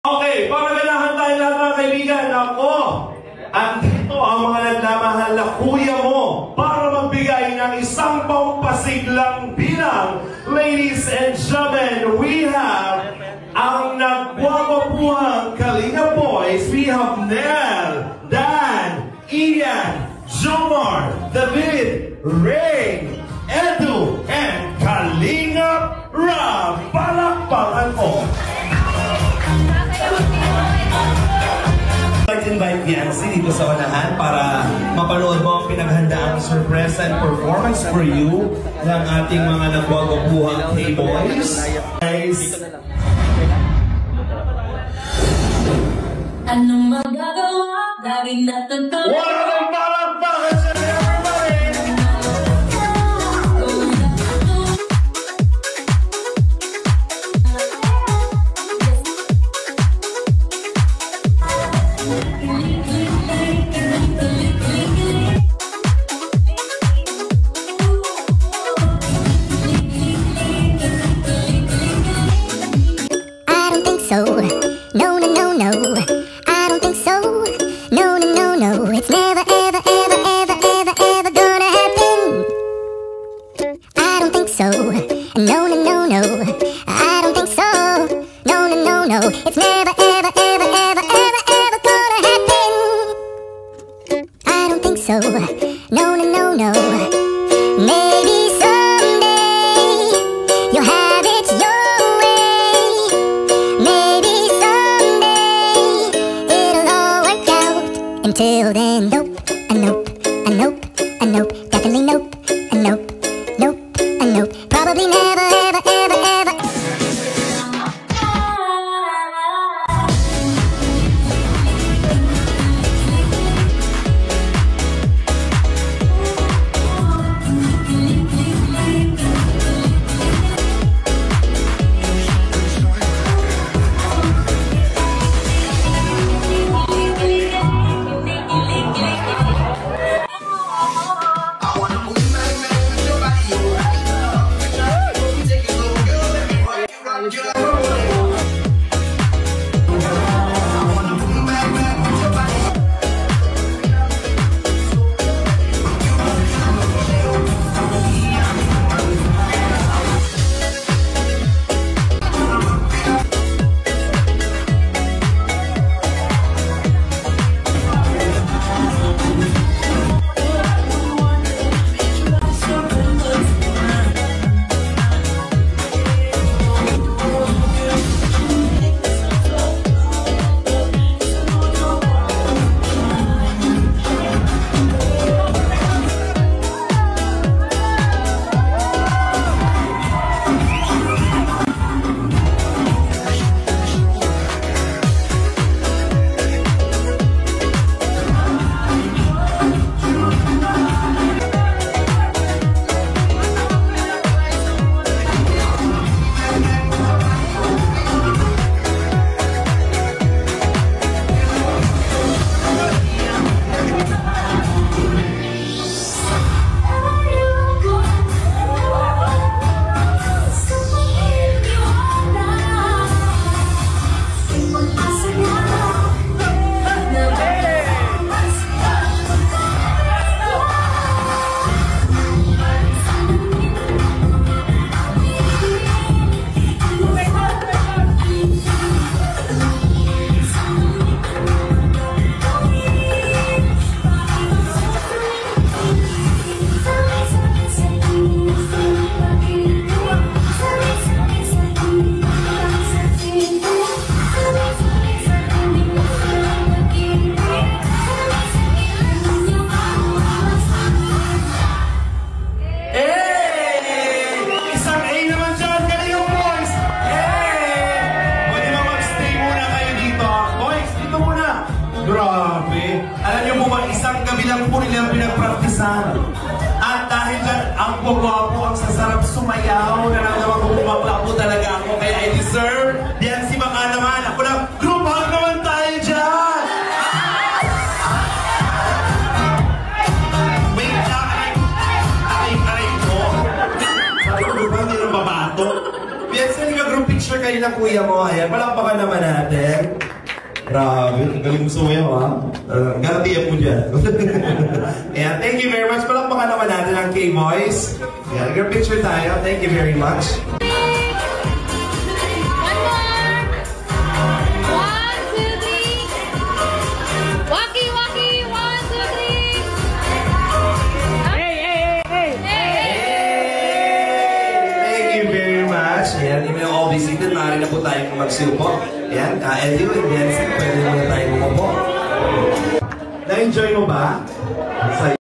Okay, para ganahan tayo lahat mga kaibigan. Ako, andito ang mga nagmamahal na kuya mo para magbigay ng isang pampasiglang bilang. Ladies and gentlemen, we have ang nagwawapuhang Kalinga Boys. We have Nel, Dan, Ian, Jomar, David, Ray, Edu, and Kalinga Rob. Palakpakan ko! I'd like to invite Yancy dito sa unahan para mapanood mo ang pinaghandaang surpresa and performance for you ng ating mga nagwagabuhang K-Boys. Guys, anong magagawa? Laging natutunan. wala nang palakpakan sa everybody! I don't think so. No, no, no, no. I don't think so. No, no, no, no. It's never, ever, ever, ever, ever, ever gonna happen. I don't think so. No, no, no, no. I don't think so. No, no, no, no. It's never, ever, ever, ever, ever, ever gonna happen. I don't think so. No, no, no, no. Maybe someday you'll have it your way. Maybe someday it'll all work out. Until then, nope, a nope, a nope, a nope, definitely nope, a nope, nope, a nope, probably never, ever, ever, ever. Grabe. Alam niyo po ba, isang gabi lang po nilang pinagpraktisan. At dahil dyan, ang gwapo, ang sasarap sumayaw, nararamdaman ko bumabla po talaga ako. Kaya I deserve. Diyan si baka naman. Ako lang, group hug naman tayo dyan! Wait lang, aray ko. Sabi ko, group hug, hindi nang babato. Diyan, saan ka group group picture kayo ng kuya mo. Ayan, palakpakan naman natin. Grabe, galing gusto mo yun, ha? Garantiyan mo dyan. Ayan, thank you very much. Palakpakan naman natin ang K-Boys. Ayan, group picture tayo. Thank you very much. Ayan, yung all visited, maaari na po tayong magsiupo. Ayan, Elio and Nancy, pwede na tayo bumupo. Na-enjoy mo ba?